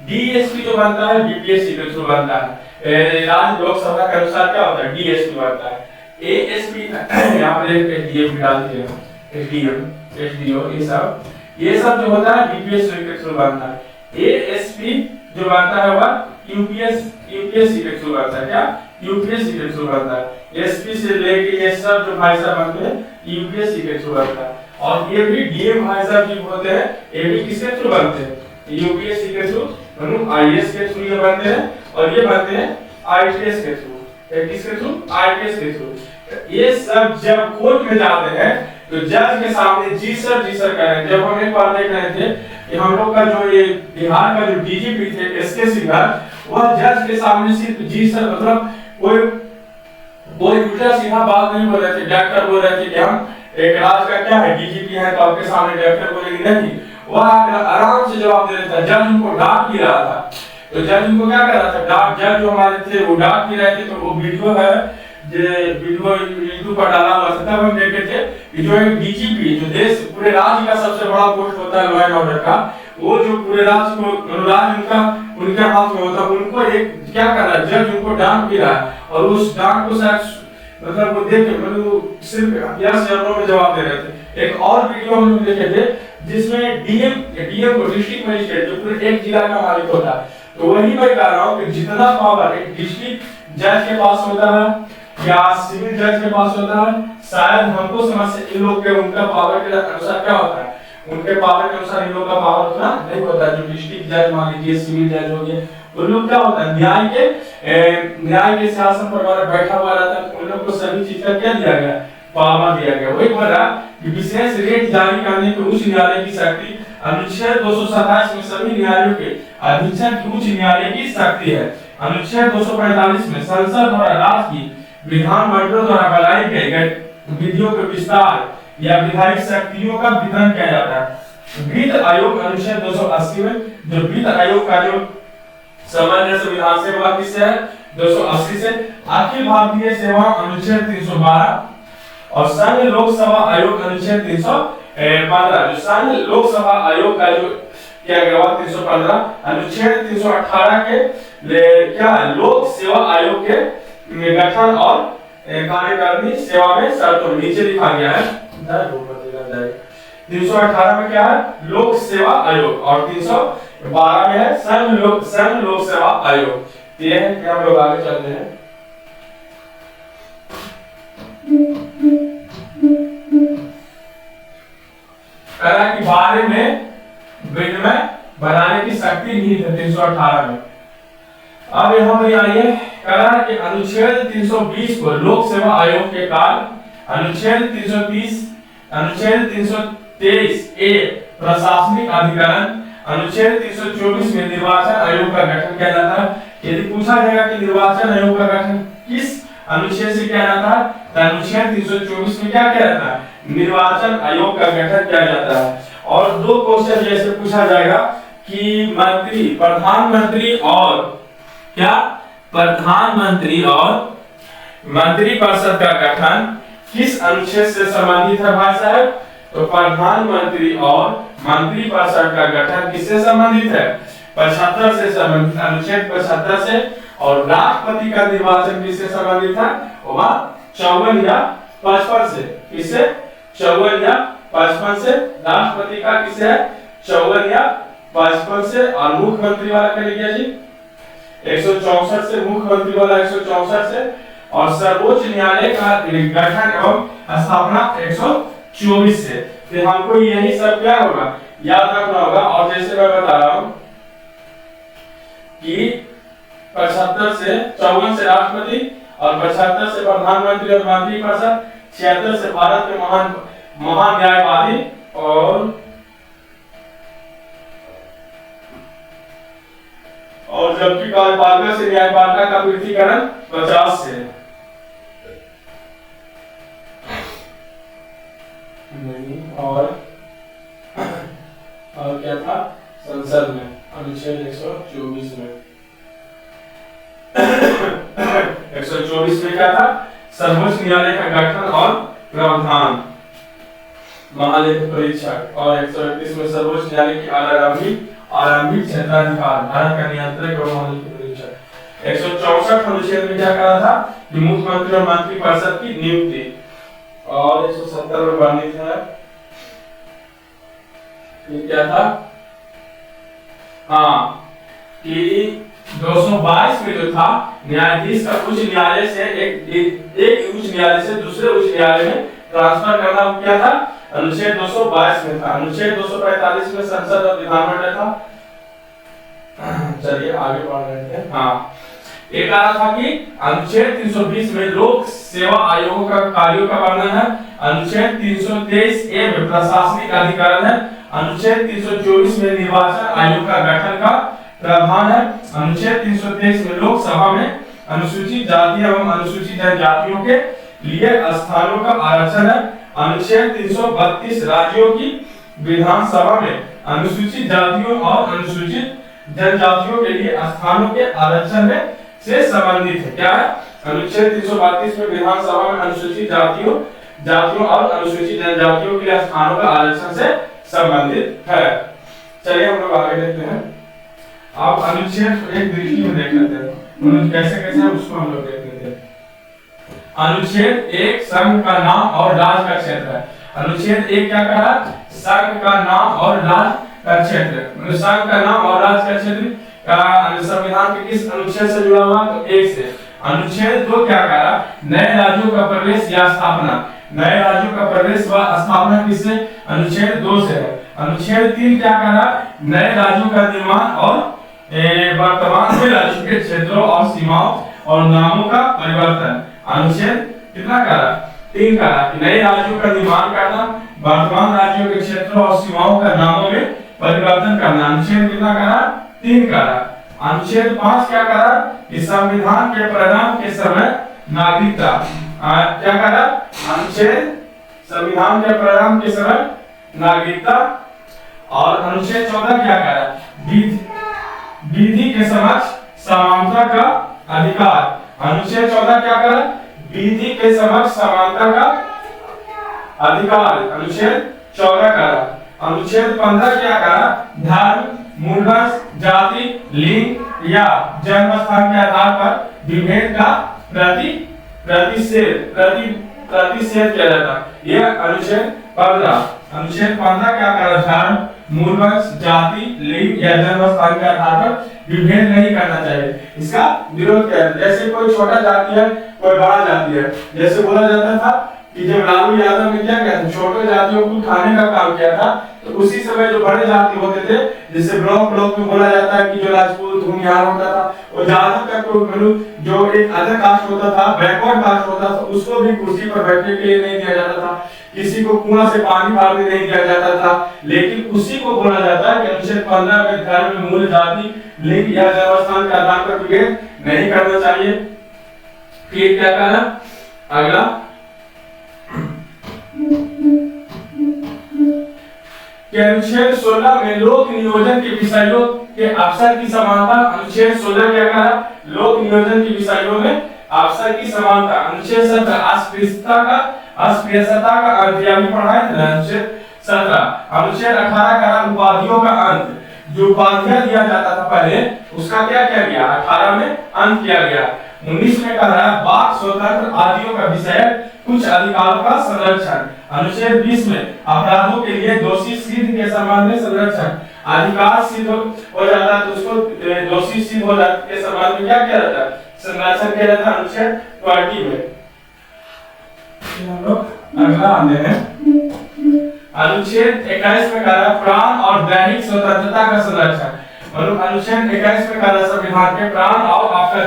डीएसपी जो बनता है बीपीएससी के थ्रू बनता है, राज्य लोकसभा के अनुसार क्या होता है? डीएसपी बनता है। एएसपी यहाँ पर एक एसडीएम डाल दीजिएगा, एसडीएम, एसडीओ, ये सब जो होता है बीपीएससी के थ्रू बनता है। एएसपी जो बनता है वह यूपीएससी के थ्रू बनता है, क्या? यूपीएससी के थ्रू बनता है। एसपी से लेके ये सब जो भाई साहब बनते हैं यूपीएससी के थ्रू बनता है। और ये भी डीएम भाई साहब जो होते हैं ये भी किसके थ्रू बनते हैं? यूपीएससी के थ्रू, मतलब आईएएस के थ्रू ये बनते हैं, और ये बनते हैं आईटीएस के थ्रू। किसके थ्रू? आईटीएस के थ्रू। ये सब जब कोर्ट में जाते हैं तो जज के सामने जी सर कह रहे हैं। जब हम एक बार देख रहे थे कि हम लोग का जो ये बिहार का जो डीजीपी थे एसके सिन्हा, वह जज के सामने सिर्फ जी सर, मतलब कोई उल्टा सीधा बात नहीं बोल रहे थे। डॉक्टर बोल रहे थे कि हम एक राज्य का क्या है डीजीपी है, तो आपके सामने डॉक्टर बोलेंगे नहीं, वह आराम से जवाब दे रहा था। जज उनको डांट भी रहा था, तो जज उनको क्या कर रहा था? जज जो हमारे थे वो डांट भी रहे थे। तो वो वीडियो है जो वीडियो यूट्यूब पर डाला हुआ था, तब हम देखे थे कि जो एक डीजीपी जो देश पूरे राज्य का सबसे बड़ा पोस्ट होता है लॉ एंड ऑर्डर का, वो जो पूरे राज्य को राज्य उनके हाथ में होता है, उनको एक क्या कर रहा है? जज उनको डांट भी रहा है, और उस डांट को शायद मतलब वो देख के मतलब सिर्फ यस या नो में जवाब दे रहे थे। एक और वीडियो हम लोग देखे थे जिसमें डीएम को डिस्ट्रिक्ट मजिस्ट्रेट जो पूरे एक जिला का मालिक होता है, तो वही मैं कह रहा हूँ कि जितना पावर एक डिस्ट्रिक्ट जज के पास होता है या सिविल जज के पास होता है, शायद हमको समझ से इन लोग के उनका पावर के अनुसार क्या होता है, उनके पावर के अनुसार इन लोग का पावर उतना नहीं होता। जो डिस्ट्रिक्ट जज मान लीजिए, सिविल जज हो गए, उन लोग क्या होता है न्याय के सिंहासन पर बैठा हुआ रहता है। उन लोग को सभी चीज का क्या दिया गया? पावर दिया गया। वही बोल रहा कि विशेष रेट जारी करने के उच्च न्यायालय की शक्ति अनुच्छेद 227 में सभी न्यायालयों के अधीक्षण की उच्च न्यायालय की शक्ति है। अनुच्छेद 245 में संसद द्वारा राज्य की विधानमंडलों द्वारा बनाई गई विधियों के विस्तार या विधायी शक्तियों का वितरण किया जाता है। वित्त आयोग अनुच्छेद 280 में जो वित्त आयोग का जो सामान्य संविधान से वह किससे है? 280 से। अखिल भारतीय सेवा अनुच्छेद 312 और संघ लोकसभा आयोग अनुच्छेद 315। जो संघ लोकसभा आयोग का जो क्या गया 315 अनुच्छेद 318 के क्या लोक सेवा आयोग के गठन और कार्यकारिणी सेवा में शर्तों नीचे लिखा गया है। 318 में क्या है? लोक सेवा आयोग, और 312 में है संघ लोक सेवा आयोग। ये है कि हम लोग आगे चलते हैं। कला के बारे में विनिमय बनाने की शक्ति नहीं है 318 में। अब यहाँ पर आइए, कला के अनुच्छेद 320 को लोक सेवा आयोग के काल, अनुच्छेद 330, अनुच्छेद 323 ए प्रशासनिक अधिकरण। अनुच्छेद 324 में निर्वाचन आयोग का गठन किया जाता है। यदि पूछा जाएगा कि निर्वाचन आयोग का गठन किस अनुच्छेद से किया जाता है, तो अनुच्छेद 324 में क्या किया जाता है, निर्वाचन आयोग का गठन किया जाता है। और दो क्वेश्चन जैसे पूछा जाएगा कि मंत्री, प्रधानमंत्री और क्या, प्रधानमंत्री और मंत्रिपरिषद का गठन किस अनुच्छेद से संबंधित है भाई साहब, तो प्रधानमंत्री और मंत्रिपरिषद का गठन किससे संबंधित है, 75 से संबंधित, अनुच्छेद 75 से। और राष्ट्रपति का निर्वाचन किससे संबंधित है, वह 54 या 55 से, किससे, 54 या 55 से। राष्ट्रपति का किससे है, 54 या 55 से। और मुख्यमंत्री वाला क्या लिखिए जी, 164 से, मुख्यमंत्री वाला 164 से। और सर्वोच्च न्यायालय का गठन एवं स्थापना 124 से। फिर हमको यही सब क्या होगा, याद रखना होगा। और जैसे मैं बता रहा हूं कि 75 से, 54 से राष्ट्रपति और 75 से प्रधानमंत्री और मंत्रिपरिषद, 76 से भारत के महान न्यायवादी और जबकि कार्यपालिका से न्यायपालिका का पृथकीकरण 50 से। और क्या था, संसद में अनुच्छेद 124 में 124 में क्या था, सर्वोच्च न्यायालय का गठन और प्रावधान, महालेखा परीक्षक। और 131 में सर्वोच्च न्यायालय की आरंभिक क्षेत्राधिकार, भारत का नियंत्रक और महालेखा परीक्षक। 164 अनुच्छेद में क्या कहा था कि मुख्यमंत्री और मंत्रिपरिषद की नियुक्ति। और 170 में वर्णित है ये क्या था, हाँ, कि 222 में जो था, न्यायाधीश का उच्च न्यायालय से एक उच्च न्यायालय से दूसरे उच्च न्यायालय में ट्रांसफर करना क्या था, अनुच्छेद 222 में था। अनुच्छेद 245 में संसद और विधानमंडल था। चलिए आगे बढ़ रहे हैं। हाँ, एक आ रहा था कि अनुच्छेद 320 में लोक सेवा आयोगों का कार्यों का वर्णन है। अनुच्छेद 323 ए में प्रशासनिक अधिकरण है। अनुच्छेद 324 में निर्वाचन आयोग का गठन का प्रावधान है। अनुच्छेद 323 में लोकसभा में अनुसूचित जाति एवं अनुसूचित जनजातियों के लिए स्थानों का आरक्षण है। अनुच्छेद 332 राज्यों की विधानसभा में अनुसूचित जातियों और अनुसूचित जनजातियों के लिए स्थानों के आरक्षण से संबंधित है। क्या है, अनुच्छेद 332 में विधानसभा में अनुसूचित जातियों और अनुसूचित जनजातियों के लिए स्थानों का आरक्षण से संबंधित है। चलिए हम लोग आगे देखते हैं। आप अनुच्छेद एक दृष्टि में देख लेते हैं, कैसे कैसे है उसको हम लोग देख लेते हैं। अनुच्छेद 1 संघ का नाम और राज्य का क्षेत्र है। अनुच्छेद 1 क्या कहा, संघ का नाम और राज्य का क्षेत्र। संघ का नाम और राज्य का क्षेत्र का संविधान के किस अनुच्छेद से जुड़ा हुआ, तो 1 से। अनुच्छेद 2 क्या कहा, नए राज्यों का प्रवेश या स्थापना। नए राज्यों का प्रवेश व स्थापना किससे, अनुच्छेद 2 से है। अनुच्छेद 3 क्या कहा, नए राज्यों का निर्माण और वर्तमान में राज्यों के क्षेत्रों और सीमाओं और नामों का परिवर्तन। अनुच्छेद कितना कहा, 3 कहा कि नए राज्यों का निर्माण करना, वर्तमान राज्यों के क्षेत्रों और सीमाओं का नामों में परिवर्तन करना। अनुच्छेद कितना कहा, 3 कहा। अनुच्छेद 5 क्या कहा कि संविधान के प्रारंभ के समय नागरिकता। क्या कहा, अनुच्छेद संविधान के प्रारंभ के समय नागरिकता। और अनुच्छेद 14 क्या कहा, विधि के समक्ष समानता का अधिकार। अनुच्छेद 14 क्या कहा, विधि के समक्ष समानता का अधिकार। अनुच्छेद 14 कहा। अनुच्छेद 15 क्या कहा, धर्म, मूलवंश, जाति, लिंग या जन्म स्थान के आधार पर विभेद का प्रतिषेध किया जाता। यह अनुच्छेद 15। अनुच्छेद 15 क्या कह रहा, धर्म, मूलवंश, जाति, लिंग या जन्म स्थान के आधार पर विभेद नहीं करना चाहिए। इसका विरोध किया है। जैसे कोई छोटा जाति है, कोई बड़ा जाति है। जैसे बोला जाता था कि जब लालू यादव ने क्या किया था, छोटे जातियों को उठाने का काम किया था, तो उसी समय जो बड़े जाति होते थे, जिसे ब्लॉक ब्लॉक में बोला जाता है कि जो राजपूत भूमिहार होता था, वो ज्यादा तक तो जो एक अदर कास्ट होता था, बैकवर्ड कास्ट होता था, उसको भी कुर्सी पर बैठने के लिए नहीं दिया जाता था, किसी को कुआं से पानी भरने नहीं दिया जाता था। लेकिन उसी को बोला जाता है कि अनुच्छेद 15 में धर्म में मूल जाति लिंग या जन्मस्थान के आधार पर विभेद नहीं करना चाहिए। फिर क्या कहा अगला, अनुच्छेद 16 में लोक नियोजन के विषयों के अवसर की समानता। अनुच्छेद 16 क्या कहा, लोक नियोजन के विषयों में अवसर की समानता। अनुच्छेद 17 अस्पृश्यता का अंत, अभी पढ़ाए थे ना अनुच्छेद 17। अनुच्छेद 18 का उपाधियों का अंत, जो उपाधियां दिया जाता था पहले, उसका क्या किया गया, 18 में अंत किया गया। 19 में कह रहा है वाक स्वतंत्र आदियों का विषय कुछ अधिकारों का संरक्षण। अनुच्छेद 20 में अपराधों के लिए दोषी सिद्ध के संबंध में संरक्षण। अधिकार सिद्ध हो जाता है तो उसको दोषी सिद्ध हो जाने के संबंध में क्या किया जाता है, संरक्षण किया जाता है अनुच्छेद 20 में। हम लोग अगला आते हैं, अनुच्छेद 21 में कह रहा है प्राण और दैहिक स्वतंत्रता का संरक्षण। अनुच्छेद 21 में कह रहा है संविधान के प्राण और आपका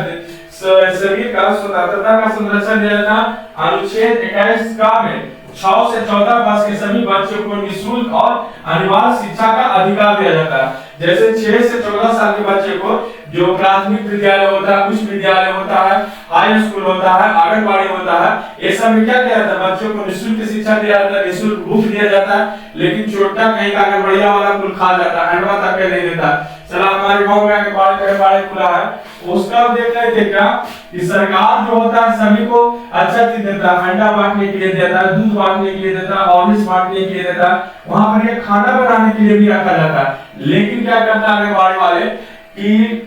शरीर का स्वतंत्रता का संरक्षण दिया जाता है। अनुच्छेद 21 का में 6 से 14 वर्ष के सभी बच्चों को निःशुल्क और अनिवार्य शिक्षा का अधिकार दिया जाता है। जैसे 6 से 14 साल के बच्चे को जो प्राथमिक विद्यालय होता है, उच्च विद्यालय होता है, हाई स्कूल होता है, आंगनबाड़ी होता है, ये सब में क्या किया जाता है, बच्चों को निःशुल्क शिक्षा दिया जाता है, निःशुल्क बुक दिया जाता है। लेकिन छोटा कहीं का आंगनबाड़िया वाला कुल खा जाता है, अंडवा तक नहीं देता। चला हमारे गांव में आंगनबाड़ी खुला है, उसका देख रहे थे क्या कि सरकार जो होता है सभी को अच्छा चीज देता है, अंडा बांटने के लिए देता है, दूध बांटने के लिए देता है, हॉर्लिक्स बांटने के लिए देता है, वहां पर ये खाना बनाने के लिए भी रखा जाता है। लेकिन क्या करता है आंगनबाड़ी वाले कि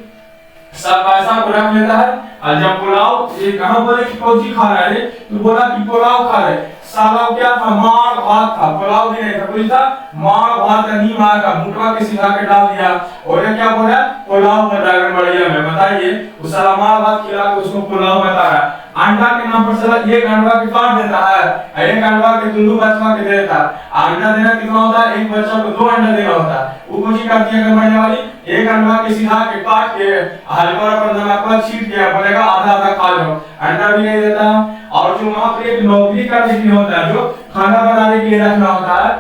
सब पैसा को रख लेता है, और जब पुलाव ये कहां बोले कि कौन सी खा रहा है, तो बोला कि पुलाव खा रहे, साला क्या था, मार भात था, पुलाव भी नहीं था, कुछ था, मार भात का नीम आया का मुटवा के सिखा के डाल दिया, और ये क्या बोला, पुलाव बता रहा बढ़िया में, बताइए उस साला मार भात खिला के उसको पुलाव बता रहा है। अंडा के नाम पर साला एक अंडा के काट देता है, एक अंडा के दोनों बच्चा के दे देता है। अंडा देना कितना होता है, एक बच्चा को 2 अंडा देना होता है। वो कुछ करती है करने वाली, एक अंडा के सिखा के काट के हल्का पर नमक छीट के बोलेगा आधा आधा खा लो, अंडा भी नहीं देता। और जो वहां पर एक नौकरी करने के लिए होता है, जो खाना बनाने के लिए रखना होता है,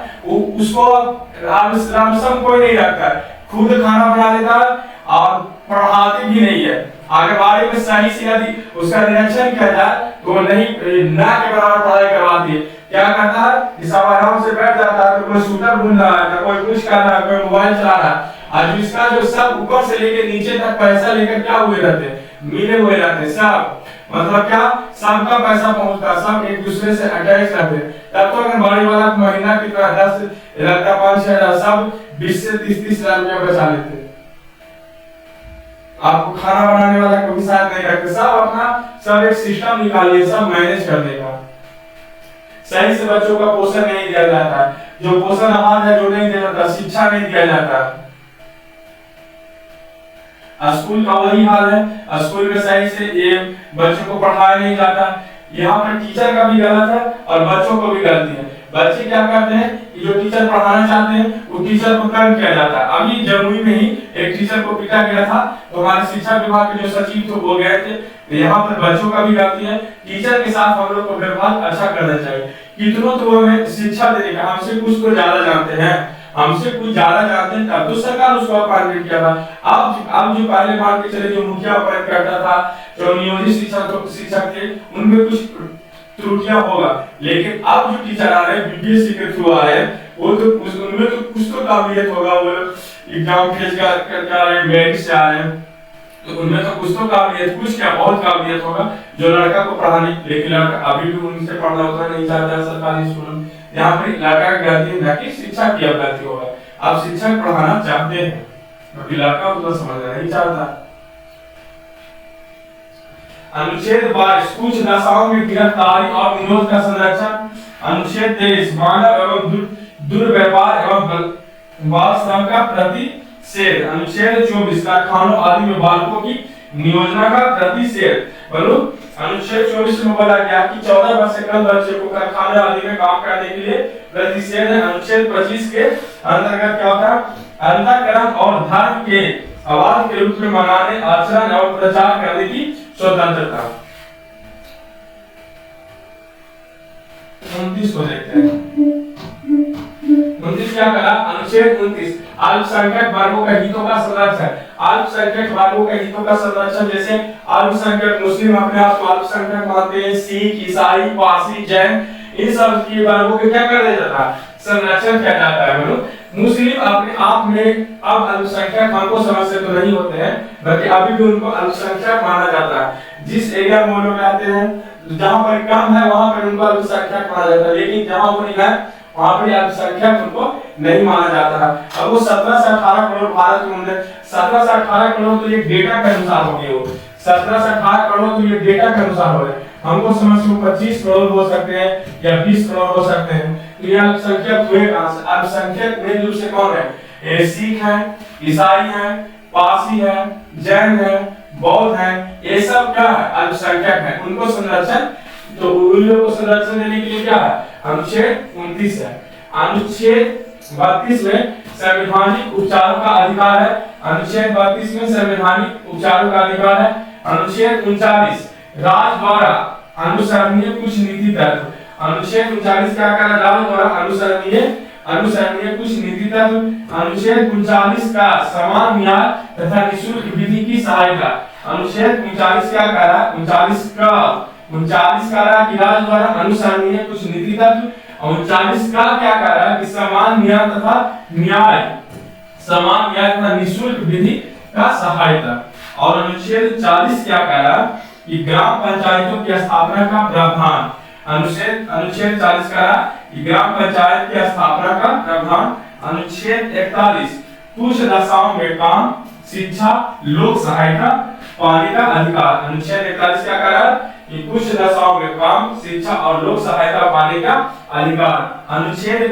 उसको रामसम कोई नहीं रखता है, खुद खाना बना देता है और पढ़ाते भी नहीं है। आंगनबाड़ी में सही से यदि उसका निरीक्षण किया जाए तो वो नहीं ना के बराबर पढ़ाई करवाती है। क्या करता है, सब आराम से बैठ जाता है, तो कोई शूटर बुन रहा है, कोई कुछ कर रहा है, कोई मोबाइल चला रहा है, और जिसका जो सब ऊपर से लेके नीचे तक पैसा लेकर क्या हुए रहते, मिले हुए रहते सब, मतलब क्या सबका पैसा पहुंचता, सब एक दूसरे से अटैच रहते। तब तो आंगनबाड़ी वाला महीना कितना 10 लगता 5-6 हजार, सब 20 से 30-30 हजार रुपया बचा लेते। आपको खाना बनाने वाला कोई साथ नहीं रखते, सब अपना सब एक सिस्टम निकालिए, सब मैनेज करने का। सही से बच्चों का पोषण नहीं दिया जाता, जो पोषण आहार है जो नहीं दिया जाता, शिक्षा नहीं दिया जाता। स्कूल का वही हाल है, स्कूल में सही से ये बच्चों को पढ़ाया नहीं जाता। यहाँ पर टीचर का भी गलत है और बच्चों को भी गलती है। बच्चे क्या करते हैं कि जो टीचर पढ़ाना चाहते हैं वो टीचर को तंग किया जाता है। अभी जमुई में ही एक टीचर को पीटा गया था, तो हमारे शिक्षा विभाग के जो सचिव थे वो गए थे। तो यहाँ पर बच्चों का भी गलती है, टीचर के साथ हम लोग को व्यवहार अच्छा करना चाहिए। कितनों तो हमें शिक्षा देने का, हमसे कुछ तो ज्यादा जानते हैं, हमसे कुछ ज्यादा जानते हैं, तब तो सरकार उसको अपॉइंटमेंट किया था। अब जो पहले मान के चले जो मुखिया अपॉइंट करता था, जो नियोजित शिक्षक थे, उनमें कुछ त्रुटियां होगा, लेकिन अब जो टीचर आ रहे हैं बीपीएससी के थ्रू आ रहे हैं, वो तो उनमें तो कुछ तो काबिलियत होगा, वो एग्जाम फेस करके आ रहे हैं, मेरिट से आ रहे हैं, तो उनमें तो कुछ तो काबिलियत, कुछ क्या बहुत काबिलियत होगा जो लड़का को पढ़ाने। लेकिन लड़का अभी भी उनसे पढ़ना होता नहीं चाहता है सरकारी स्कूल में। यहाँ पर लड़का की गलती है कि शिक्षक की गलती होगा। आप शिक्षक पढ़ाना चाहते हैं, क्योंकि लड़का उतना समझना नहीं चाहता। अनुच्छेद 22 कुछ नशाओं में गिरफ्तारी और विरोध का संरक्षण। अनुच्छेद 23 मानव एवं दुर्व्यवहार एवं बाल श्रम का प्रतिषेध। अनुच्छेद 24 कारखानों आदि में बालकों की नियोजना का प्रतिषेध। बोलो अनुच्छेद 24 में बोला गया कि 14 वर्ष से कम बच्चे को कारखाने आदि में काम करने के लिए प्रतिषेध है। अनुच्छेद 25 के अंतर्गत क्या होता है, अंतःकरण और धर्म के आवाज के रूप में मनाने, आचरण और प्रचार करने की स्वतंत्रता। 29 को देखते हैं। 29 क्या कहा, अनुच्छेद 29 अल्पसंख्यक वर्गों के हितों का संरक्षण। अल्पसंख्यक वर्गों के हितों का संरक्षण, जैसे अल्पसंख्यक मुस्लिम अपने आप को अल्पसंख्यक मानते हैं, सिख, ईसाई, पारसी, जैन, इन सब की वर्गों को क्या कर दिया जाता है, संरक्षण किया जाता है। मुस्लिम अपने आप में अब अल्पसंख्यक हमको समझते तो नहीं होते हैं, बल्कि अभी भी उनको अल्पसंख्यक माना जाता है। जिस एरिया में वो लोग रहते हैं, जहाँ पर कम है वहाँ पर उनको अल्पसंख्यक माना जाता है, लेकिन जहाँ वो नहीं है वहाँ पर अल्पसंख्यक उनको नहीं माना जाता है। अब वो 17 से 18 करोड़ भारत में होंगे, 17 से 18 करोड़ तो ये डेटा के अनुसार हो गए, वो 17 से 18 करोड़ तो ये डेटा के अनुसार हो रहे। हमको समझ को 25 करोड़ हो सकते हैं या 20 करोड़ हो सकते हैं। तो ये अल्पसंख्यक हुए कहां से, अल्पसंख्यक मेन रूप से कौन है, सिख है, ईसाई है, पारसी है, जैन है, बौद्ध है, ये सब क्या है, अल्पसंख्यक है। उनको संरक्षण, तो उन लोगों को संरक्षण देने के लिए क्या है, अनुच्छेद 29 है। अनुच्छेद 32 में संवैधानिक उपचारों का अधिकार है। अनुच्छेद 32 में संवैधानिक उपचारों का अधिकार है। अनुच्छेद 39 राज्य द्वारा अनुसरणीय कुछ नीति तत्व। अनुच्छेद 39 क्या कह रहा है, राज्य द्वारा अनुसरणीय कुछ नीति तत्व। अनुच्छेद 39 का समान न्याय तथा निःशुल्क विधि की सहायता। अनुच्छेद 39 क्या कह रहा है, 39 कह रहा है कि राज्य द्वारा अनुसरणीय कुछ नीति तत्व। और 39 का क्या कह रहा है कि समान न्याय तथा निःशुल्क विधि का सहायता। और अनुच्छेद 40 क्या कह रहा है कि ग्राम पंचायतों की स्थापना का प्रावधान। अनुच्छेद 40 कह रहा है कि ग्राम पंचायत की स्थापना का प्रावधान। अनुच्छेद 41 कुछ दशाओं में काम, शिक्षा, लोक सहायता पाने का अधिकार। अनुच्छेद 41 क्या कह रहा है कि कुछ दशाओं में काम, शिक्षा और लोक सहायता पाने का अधिकार। अनुच्छेद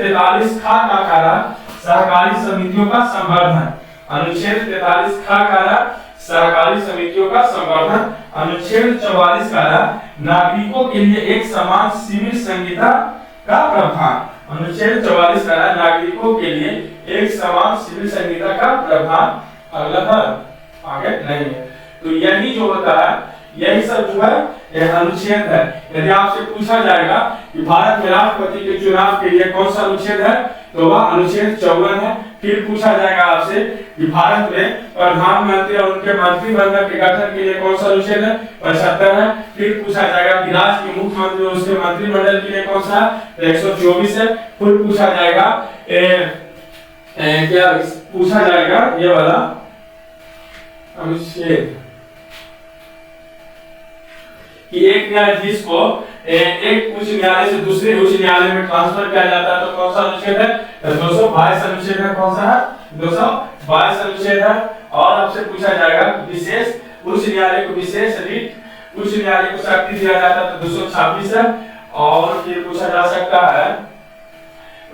43 का कह रहा सहकारी समितियों का संवर्धन। अनुच्छेद 43 कह रहा सहकारी समितियों का संवर्धन। अनुच्छेद 44 कह रहा नागरिकों के लिए एक समान सिविल संहिता का प्रावधान। अनुच्छेद 44 कह रहा नागरिकों के लिए एक समान सिविल संहिता का प्रावधान। अगला है आगे नहीं है। तो यही जो होता है, यही सब जो है यह अनुच्छेद है। यदि आपसे पूछा जाएगा कि भारत में राष्ट्रपति के चुनाव के लिए कौन सा अनुच्छेद है, तो वह अनुच्छेद 54 है। फिर पूछा जाएगा आपसे कि भारत में प्रधानमंत्री और उनके मंत्रिमंडल के गठन के लिए कौन सा अनुच्छेद है, 75 है। फिर पूछा जाएगा कि राज्य के मुख्यमंत्री और उसके मंत्रिमंडल के लिए कौन सा है, 124 है। फिर पूछा जाएगा क्या पूछा जाएगा ये वाला अनुच्छेद कि एक न्यायाधीश को एक उच्च न्यायालय से दूसरे उच्च न्यायालय में ट्रांसफर किया जाता है, तो कौन सा अनुच्छेद है, 222 अनुच्छेद है। कौन सा है, 222 अनुच्छेद है। और आपसे पूछा जाएगा विशेष उच्च न्यायालय को विशेष रीट उच्च न्यायालय को शक्ति दिया जाता है, तो 226 है। और फिर पूछा जा सकता है,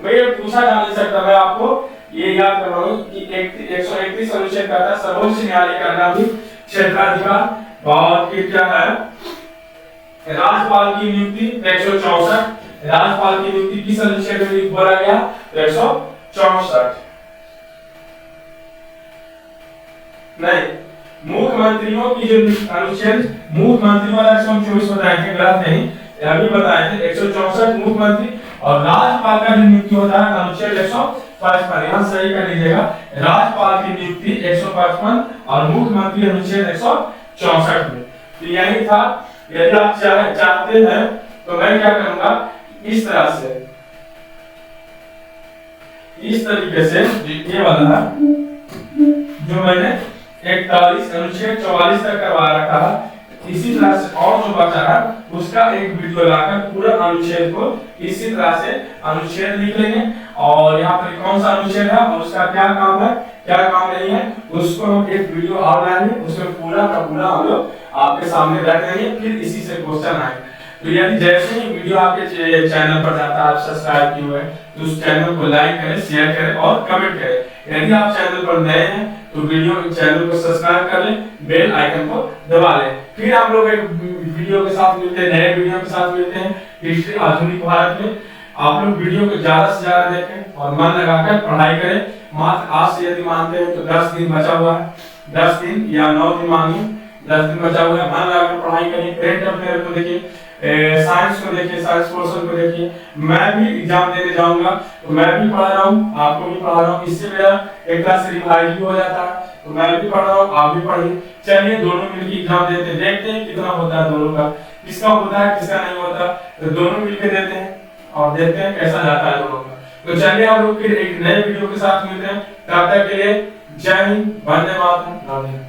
मैं पूछा जा नहीं सकता, मैं आपको ये याद करवाऊं कि 131 अनुच्छेद कहता है सर्वोच्च न्यायालय का नाम भी क्षेत्राधिकार। और फिर क्या है, राज्यपाल की नियुक्ति 164। राज्यपाल की नियुक्ति किस अनुच्छेद में बोला गया, 164। नहीं, मुख्यमंत्रियों की जो अनुच्छेद मुख्यमंत्री वाला 124 बताए थे, गलत नहीं, अभी बताए थे 164 मुख्यमंत्री। और राज्यपाल का जो नियुक्ति होता है अनुच्छेद 155, यहाँ सही कर लीजिएगा। राज्यपाल की नियुक्ति 155 और मुख्यमंत्री अनुच्छेद 164 में। तो यही था। यदि आप चाहते हैं तो मैं क्या करूंगा, इस तरह से, इस तरीके से ये वाला है जो मैंने 41 अनुच्छेद 44 तक करवा रखा है, इसी तरह से और जो बचा है उसका एक वीडियो लाकर पूरा अनुच्छेद को इसी तरह से अनुच्छेद लिख लेंगे। और यहाँ पर कौन सा अनुच्छेद है और उसका क्या काम है, क्या काम नहीं है, उसको हम एक वीडियो और लाएंगे, उसमें पूरा का पूरा हम लोग आपके सामने रख देंगे। फिर इसी से क्वेश्चन आएंगे। तो यदि जैसे ही वीडियो आपके चैनल पर जाता है, आप सब्सक्राइब किए हुए तो उस चैनल को लाइक करें, शेयर करें और कमेंट करें। यदि आप चैनल पर नए हैं तो वीडियो चैनल को सब्सक्राइब कर लें, बेल आइकन को दबा लें। फिर हम लोग एक वीडियो के साथ मिलते हैं, नए वीडियो के साथ मिलते हैं हिस्ट्री आधुनिक भारत में। आप लोग वीडियो को ज्यादा से ज्यादा देखें और मन लगाकर पढ़ाई करें। मात्र आज से यदि मानते हैं तो 10 दिन बचा हुआ है, 10 दिन या 9 दिन मानिए, 10 दिन बचा हुआ है। मन लगाकर पढ़ाई करिए, करंट अफेयर को देखिए, साइंस को देखिए, साइंस पोर्शन को देखिए। मैं भी एग्जाम देने जाऊंगा तो मैं भी पढ़ रहा हूँ, आपको भी पढ़ा रहा हूँ, इससे मेरा एक तरह से रिवाइज भी हो जाता है। तो मैं भी पढ़ रहा हूँ, आप भी पढ़िए। चलिए दोनों मिलकर एग्जाम देते हैं, देखते हैं कितना होता है दोनों का, किसका होता है किसका नहीं होता। तो दोनों मिलकर देते हैं और देखते हैं कैसा जाता है दोनों का। तो चलिए हम लोग फिर एक नए वीडियो के साथ मिलते हैं। तब तक के लिए जय हिंद, वंदे मातरम।